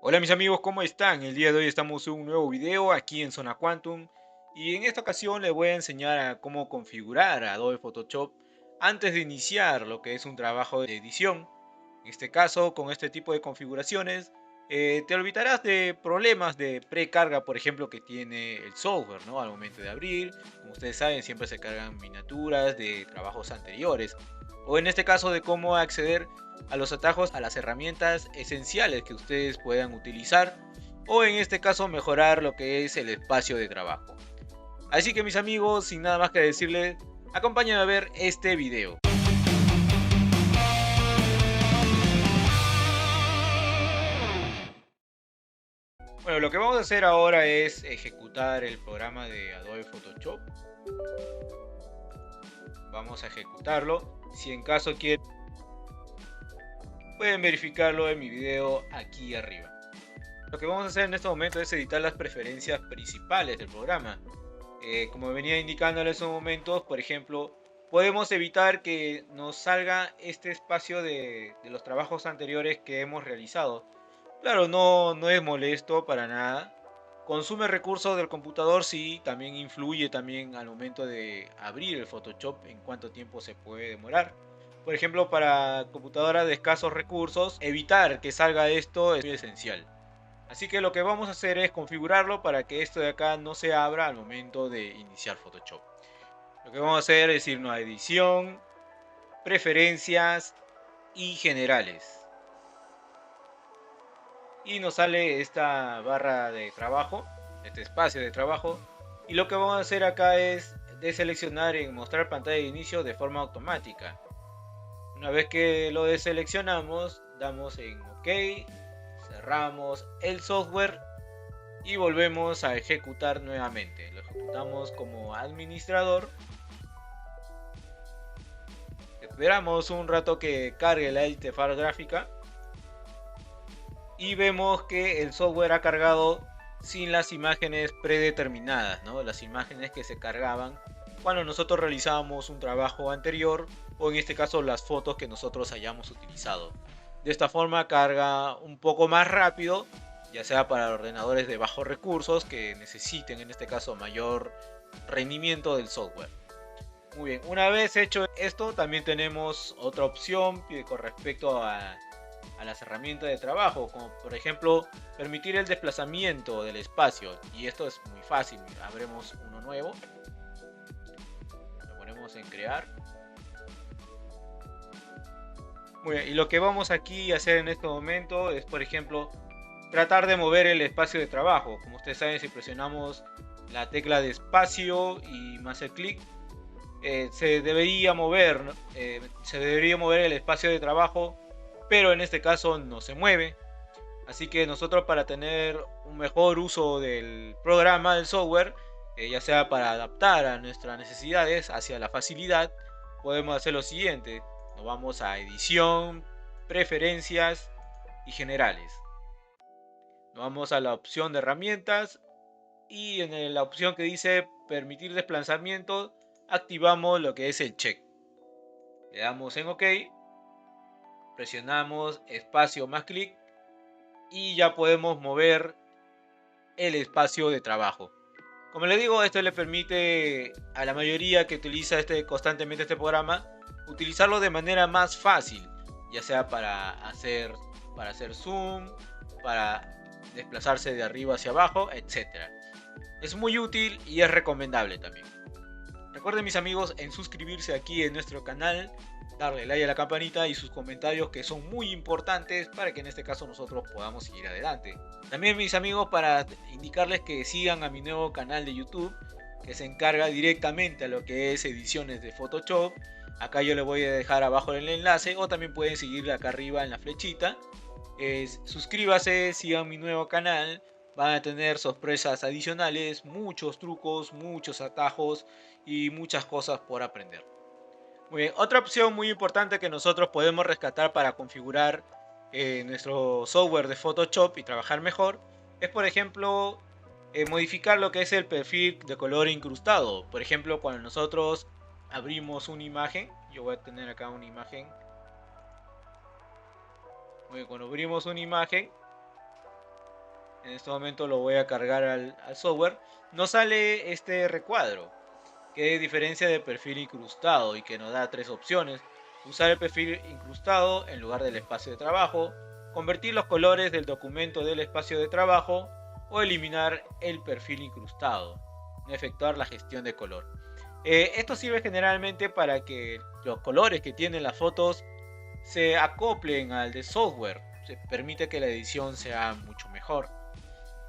Hola mis amigos, ¿cómo están? El día de hoy estamos en un nuevo video aquí en Zona Quantum y en esta ocasión les voy a enseñar a cómo configurar Adobe Photoshop antes de iniciar lo que es un trabajo de edición. En este caso, con este tipo de configuraciones, te olvidarás de problemas de precarga, por ejemplo, que tiene el software, ¿no? Al momento de abrir, como ustedes saben, siempre se cargan miniaturas de trabajos anteriores. O en este caso, de cómo acceder a los atajos, a las herramientas esenciales que ustedes puedan utilizar. O en este caso, mejorar lo que es el espacio de trabajo. Así que mis amigos, sin nada más que decirles, acompáñenme a ver este video. Bueno, lo que vamos a hacer ahora es ejecutar el programa de Adobe Photoshop. Vamos a ejecutarlo. Si en caso quieren, pueden verificarlo en mi video aquí arriba. Lo que vamos a hacer en este momento es editar las preferencias principales del programa. Como venía indicándoles en un momento, por ejemplo, podemos evitar que nos salga este espacio de los trabajos anteriores que hemos realizado. Claro, no es molesto para nada. Consume recursos del computador, sí, también influye también al momento de abrir el Photoshop en cuánto tiempo se puede demorar. Por ejemplo, para computadoras de escasos recursos, evitar que salga esto es muy esencial. Así que lo que vamos a hacer es configurarlo para que esto de acá no se abra al momento de iniciar Photoshop. Lo que vamos a hacer es irnos a edición, preferencias y generales. Y nos sale esta barra de trabajo, este espacio de trabajo. Y lo que vamos a hacer acá es deseleccionar en mostrar pantalla de inicio de forma automática. Una vez que lo deseleccionamos, damos en OK, cerramos el software y volvemos a ejecutar nuevamente. Lo ejecutamos como administrador. Esperamos un rato que cargue la interfaz gráfica y vemos que el software ha cargado sin las imágenes predeterminadas, ¿no? Las imágenes que se cargaban cuando nosotros realizábamos un trabajo anterior, o en este caso las fotos que nosotros hayamos utilizado. De esta forma carga un poco más rápido, ya sea para ordenadores de bajos recursos que necesiten en este caso mayor rendimiento del software. Muy bien, una vez hecho esto, también tenemos otra opción con respecto a las herramientas de trabajo, como por ejemplo permitir el desplazamiento del espacio. Y esto es muy fácil. Abremos uno nuevo, lo ponemos en crear. Muy bien, y lo que vamos aquí a hacer en este momento es, por ejemplo, tratar de mover el espacio de trabajo. Como ustedes saben, si presionamos la tecla de espacio y más el clic, se debería mover, ¿no? Se debería mover el espacio de trabajo, pero en este caso no se mueve. Así que nosotros, para tener un mejor uso del programa, del software, ya sea para adaptar a nuestras necesidades hacia la facilidad, podemos hacer lo siguiente. Nos vamos a edición, preferencias y generales. Nos vamos a la opción de herramientas y en la opción que dice permitir desplazamiento, activamos lo que es el check. Le damos en OK, presionamos espacio más clic y ya podemos mover el espacio de trabajo. Como les digo, esto le permite a la mayoría que utiliza constantemente este programa utilizarlo de manera más fácil, ya sea para hacer zoom, para desplazarse de arriba hacia abajo, etc. Es muy útil y es recomendable también. Recuerden, mis amigos, en suscribirse aquí en nuestro canal, darle like a la campanita y sus comentarios, que son muy importantes para que en este caso nosotros podamos seguir adelante. También, mis amigos, para indicarles que sigan a mi nuevo canal de YouTube, que se encarga directamente a lo que es ediciones de Photoshop. Acá yo les voy a dejar abajo el enlace, o también pueden seguirle acá arriba en la flechita. Suscríbase, sigan mi nuevo canal. Van a tener sorpresas adicionales, muchos trucos, muchos atajos y muchas cosas por aprender. Muy bien, otra opción muy importante que nosotros podemos rescatar para configurar nuestro software de Photoshop y trabajar mejor es, por ejemplo, modificar lo que es el perfil de color incrustado. Por ejemplo, cuando nosotros abrimos una imagen, yo voy a tener acá una imagen. Muy bien, cuando abrimos una imagen, En este momento lo voy a cargar al software. Nos sale este recuadro, que diferencia del perfil incrustado y que nos da tres opciones: usar el perfil incrustado en lugar del espacio de trabajo, convertir los colores del documento del espacio de trabajo o eliminar el perfil incrustado, no efectuar la gestión de color. Esto sirve generalmente para que los colores que tienen las fotos se acoplen al de software. Se permite que la edición sea mucho mejor.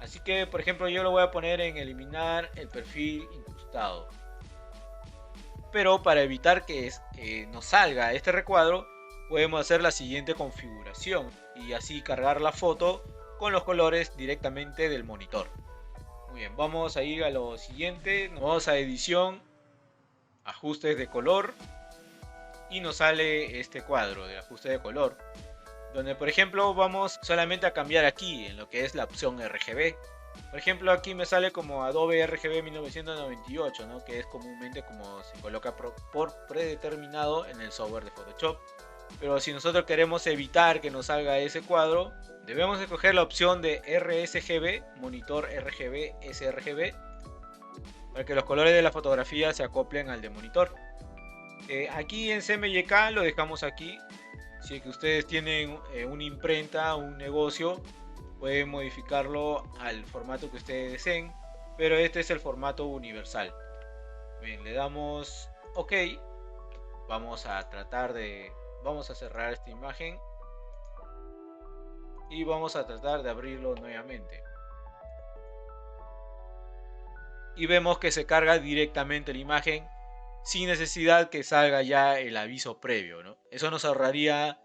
Así que, por ejemplo, yo lo voy a poner en eliminar el perfil incrustado. Pero para evitar que nos salga este recuadro, podemos hacer la siguiente configuración y así cargar la foto con los colores directamente del monitor. Muy bien, vamos a ir a lo siguiente. Nos vamos a edición, ajustes de color, y nos sale este cuadro de ajuste de color, donde por ejemplo vamos solamente a cambiar aquí en lo que es la opción RGB. Por ejemplo, aquí me sale como Adobe RGB 1998, ¿no? Que es comúnmente como se coloca por predeterminado en el software de Photoshop. Pero si nosotros queremos evitar que nos salga ese cuadro, debemos escoger la opción de RSGB, monitor RGB sRGB, para que los colores de la fotografía se acoplen al de monitor. Aquí en CMYK lo dejamos aquí. Si es que ustedes tienen una imprenta, un negocio, pueden modificarlo al formato que ustedes deseen, pero este es el formato universal. Bien, le damos OK. Vamos a cerrar esta imagen y vamos a tratar de abrirlo nuevamente. Y vemos que se carga directamente la imagen sin necesidad que salga ya el aviso previo, ¿no? Eso nos ahorraría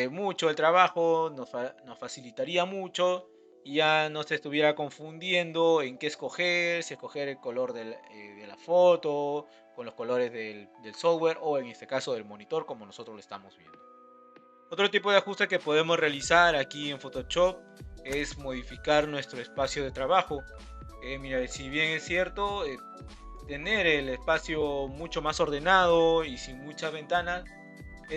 mucho el trabajo, nos facilitaría mucho y ya no se estuviera confundiendo en qué escoger, si escoger el color de la foto con los colores del software o en este caso del monitor, como nosotros lo estamos viendo. Otro tipo de ajuste que podemos realizar aquí en Photoshop es modificar nuestro espacio de trabajo. Mira, si bien es cierto, tener el espacio mucho más ordenado y sin muchas ventanas,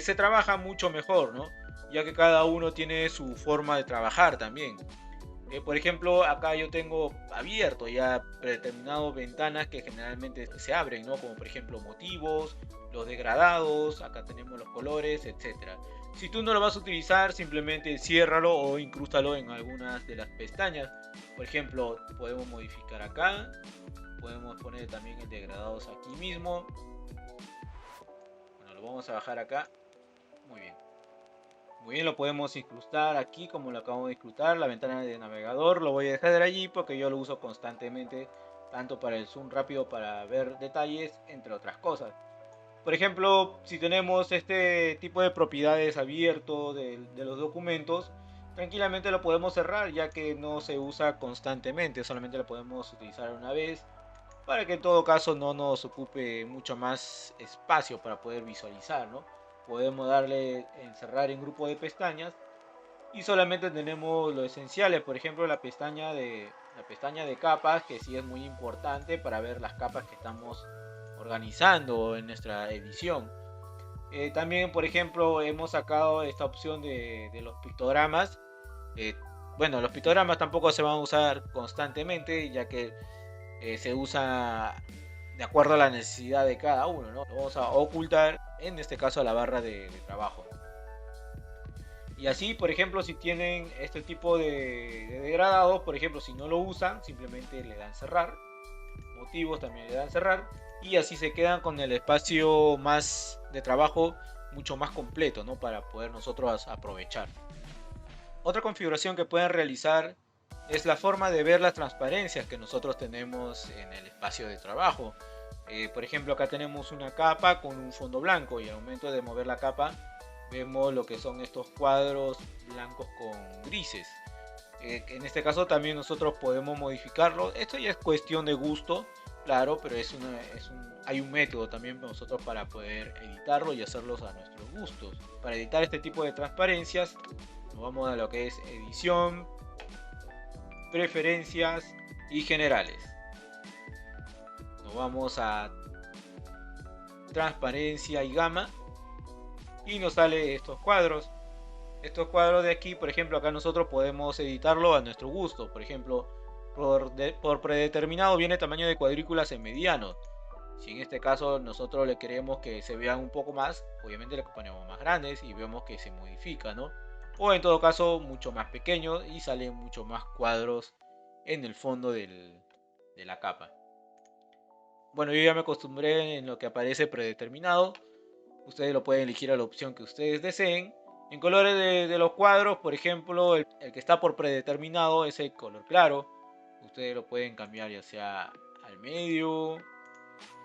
se trabaja mucho mejor, ¿no? Ya que cada uno tiene su forma de trabajar también. Por ejemplo, acá yo tengo abierto ya predeterminadas ventanas que generalmente se abren, ¿no? Como por ejemplo motivos, los degradados, acá tenemos los colores, etcétera. Si tú no lo vas a utilizar, simplemente ciérralo o incrústalo en algunas de las pestañas. Por ejemplo, podemos modificar acá. Podemos poner también el degradados aquí mismo. Bueno, lo vamos a bajar acá. Muy bien. Muy bien, lo podemos incrustar aquí como lo acabamos de incrustar. La ventana de navegador lo voy a dejar allí porque yo lo uso constantemente, tanto para el zoom rápido para ver detalles, entre otras cosas. Por ejemplo, si tenemos este tipo de propiedades abierto de los documentos, tranquilamente lo podemos cerrar, ya que no se usa constantemente, solamente lo podemos utilizar una vez, para que en todo caso no nos ocupe mucho más espacio para poder visualizar, ¿no? Podemos darle encerrar en grupo de pestañas y solamente tenemos lo esenciales. Por ejemplo, la pestaña de capas, que sí es muy importante para ver las capas que estamos organizando en nuestra edición. También, por ejemplo, hemos sacado esta opción de los pictogramas. Bueno, los pictogramas tampoco se van a usar constantemente, ya que se usa de acuerdo a la necesidad de cada uno, ¿no? Lo vamos a ocultar, en este caso, a la barra de trabajo. Y así, por ejemplo, si tienen este tipo de degradados, por ejemplo, si no lo usan, simplemente le dan cerrar. Motivos también le dan cerrar. Y así se quedan con el espacio más de trabajo mucho más completo, ¿no? Para poder nosotros aprovechar. Otra configuración que pueden realizar es la forma de ver las transparencias que nosotros tenemos en el espacio de trabajo. Por ejemplo, acá tenemos una capa con un fondo blanco y al momento de mover la capa vemos lo que son estos cuadros blancos con grises. En este caso también nosotros podemos modificarlo. Esto ya es cuestión de gusto, claro, pero hay un método también para nosotros para poder editarlo y hacerlos a nuestros gustos. Para editar este tipo de transparencias nos vamos a lo que es edición, preferencias y generales. Nos vamos a transparencia y gama y nos sale estos cuadros. Estos cuadros de aquí, por ejemplo, acá nosotros podemos editarlo a nuestro gusto. Por ejemplo, por predeterminado viene tamaño de cuadrículas en mediano. Si en este caso nosotros le queremos que se vean un poco más, obviamente le ponemos más grandes y vemos que se modifica, ¿no? O en todo caso mucho más pequeños y salen mucho más cuadros en el fondo de la capa. Bueno, yo ya me acostumbré en lo que aparece predeterminado. Ustedes lo pueden elegir a la opción que ustedes deseen. En colores de los cuadros, por ejemplo, el que está por predeterminado es el color claro. Ustedes lo pueden cambiar ya sea al medio,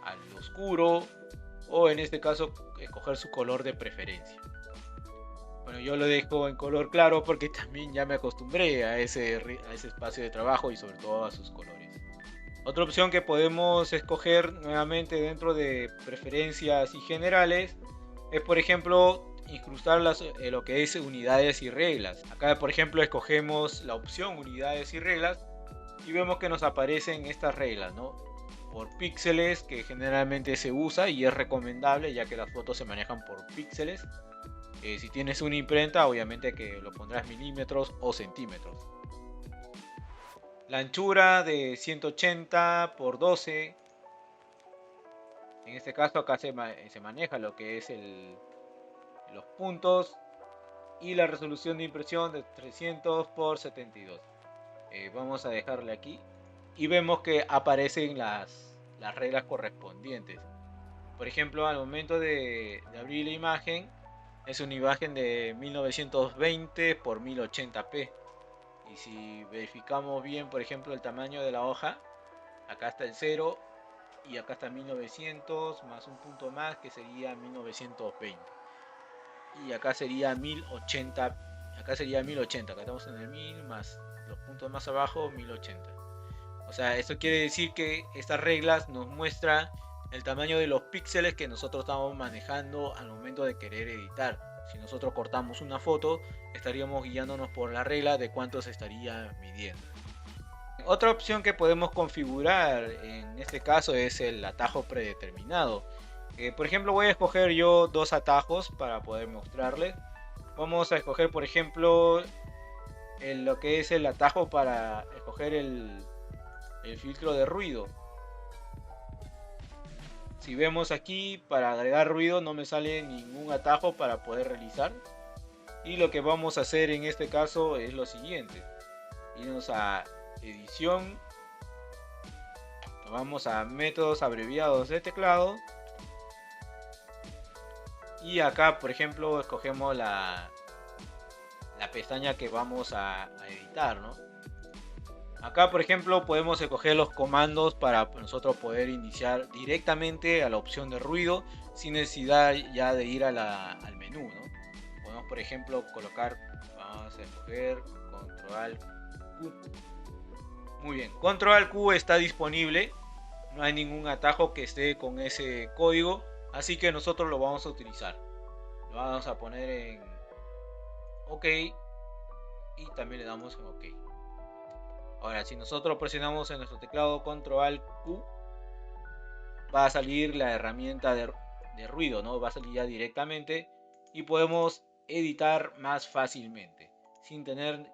al oscuro, o en este caso escoger su color de preferencia. Bueno, yo lo dejo en color claro porque también ya me acostumbré a ese espacio de trabajo y sobre todo a sus colores. Otra opción que podemos escoger nuevamente dentro de preferencias y generales es, por ejemplo, incrustar lo que es unidades y reglas. Acá, por ejemplo, escogemos la opción unidades y reglas y vemos que nos aparecen estas reglas, ¿no? Por píxeles, que generalmente se usa y es recomendable ya que las fotos se manejan por píxeles. Si tienes una imprenta, obviamente que lo pondrás milímetros o centímetros. La anchura de 180 por 12. En este caso acá se maneja lo que es los puntos y la resolución de impresión de 300 por 72. Vamos a dejarle aquí y vemos que aparecen las reglas correspondientes. Por ejemplo, al momento de abrir la imagen, es una imagen de 1920 por 1080p. Y si verificamos bien, por ejemplo, el tamaño de la hoja, acá está el 0 y acá está 1900 más un punto más que sería 1920. Y acá sería 1080. Acá sería 1080. Acá estamos en el 1000 más los puntos más abajo 1080. O sea, esto quiere decir que estas reglas nos muestran el tamaño de los píxeles que nosotros estamos manejando al momento de querer editar. Si nosotros cortamos una foto, estaríamos guiándonos por la regla de cuánto se estaría midiendo. Otra opción que podemos configurar en este caso es el atajo predeterminado. Por ejemplo, voy a escoger yo dos atajos para poder mostrarles. Vamos a escoger, por ejemplo, lo que es el atajo para escoger el filtro de ruido. Si vemos aquí, para agregar ruido no me sale ningún atajo para poder realizar. Y lo que vamos a hacer en este caso es lo siguiente. Irnos a edición. Vamos a métodos abreviados de teclado. Y acá, por ejemplo, escogemos la pestaña que vamos a editar, ¿no? Acá, por ejemplo, podemos escoger los comandos para nosotros poder iniciar directamente a la opción de ruido sin necesidad ya de ir al menú, ¿no? Podemos, por ejemplo, colocar, vamos a escoger Control Q. Muy bien, Control Q está disponible, no hay ningún atajo que esté con ese código, así que nosotros lo vamos a utilizar. Lo vamos a poner en OK y también le damos en OK. Ahora, si nosotros presionamos en nuestro teclado Control Q, va a salir la herramienta de ruido, ¿no? Va a salir ya directamente y podemos editar más fácilmente, sin tener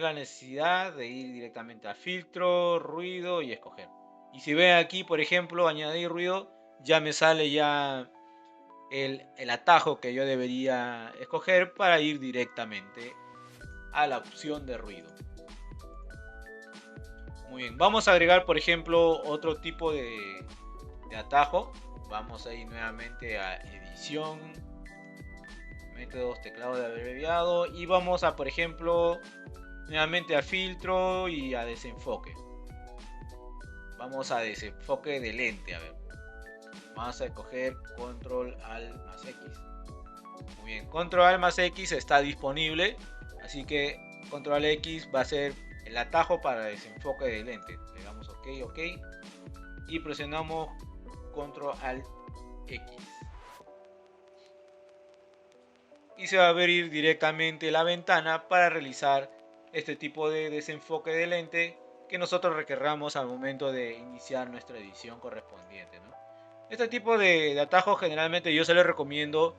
la necesidad de ir directamente a filtro, ruido y escoger. Y si ven aquí, por ejemplo, añadir ruido, ya me sale ya el atajo que yo debería escoger para ir directamente a la opción de ruido. Muy bien, vamos a agregar, por ejemplo, otro tipo de atajo. Vamos a ir nuevamente a edición, métodos, teclado de abreviado y vamos a, por ejemplo, nuevamente a filtro y a desenfoque. Vamos a desenfoque de lente, a ver. Vamos a escoger Control Alt más X. Muy bien, Control Alt más X está disponible, así que Control X va a ser el atajo para desenfoque de lente. Le damos OK, OK y presionamos Control Alt X y se va a abrir directamente la ventana para realizar este tipo de desenfoque de lente que nosotros requerramos al momento de iniciar nuestra edición correspondiente, ¿no? Este tipo de atajos generalmente yo se les recomiendo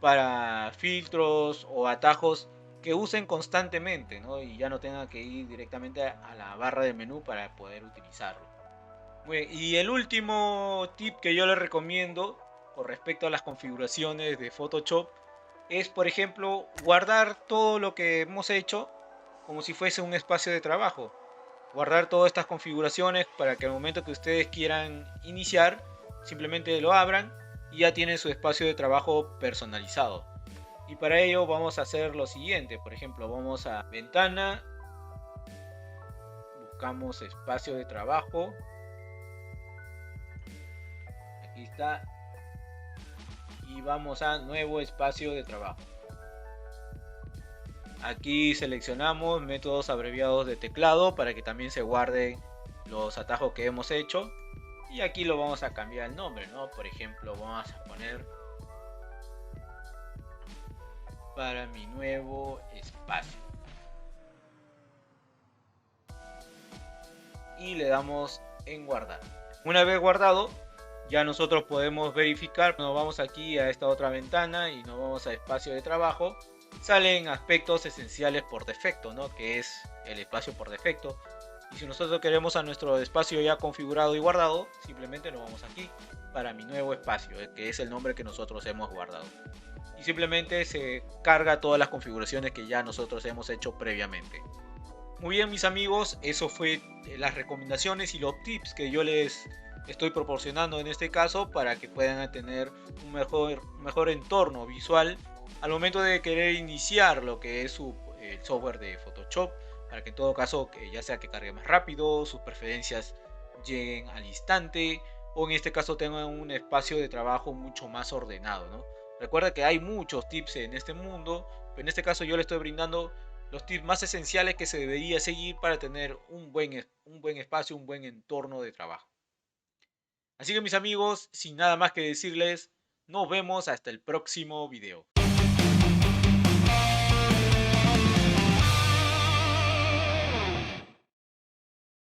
para filtros o atajos que usen constantemente, ¿no? Y ya no tengan que ir directamente a la barra del menú para poder utilizarlo. Muy bien, y el último tip que yo les recomiendo con respecto a las configuraciones de Photoshop es, por ejemplo, guardar todo lo que hemos hecho como si fuese un espacio de trabajo. Guardar todas estas configuraciones para que al momento que ustedes quieran iniciar, simplemente lo abran y ya tienen su espacio de trabajo personalizado. Y para ello vamos a hacer lo siguiente. Por ejemplo, vamos a ventana, buscamos espacio de trabajo. Aquí está. Y vamos a nuevo espacio de trabajo. Aquí seleccionamos métodos abreviados de teclado para que también se guarden los atajos que hemos hecho. Y aquí lo vamos a cambiar el nombre, ¿no? Por ejemplo, vamos a poner para mi nuevo espacio. Y le damos en guardar. Una vez guardado, ya nosotros podemos verificar. Nos vamos aquí a esta otra ventana y nos vamos a espacio de trabajo. Salen aspectos esenciales por defecto, ¿no? Que es el espacio por defecto. Y si nosotros queremos a nuestro espacio ya configurado y guardado, simplemente nos vamos aquí para mi nuevo espacio, que es el nombre que nosotros hemos guardado. Y simplemente se carga todas las configuraciones que ya nosotros hemos hecho previamente. Muy bien, mis amigos, eso fue las recomendaciones y los tips que yo les estoy proporcionando en este caso para que puedan tener un mejor entorno visual al momento de querer iniciar lo que es el software de Photoshop, para que en todo caso ya sea que cargue más rápido, sus preferencias lleguen al instante o en este caso tengan un espacio de trabajo mucho más ordenado, ¿no? Recuerda que hay muchos tips en este mundo, pero en este caso yo le estoy brindando los tips más esenciales que se debería seguir para tener un buen espacio, un buen entorno de trabajo. Así que mis amigos, sin nada más que decirles, nos vemos hasta el próximo video.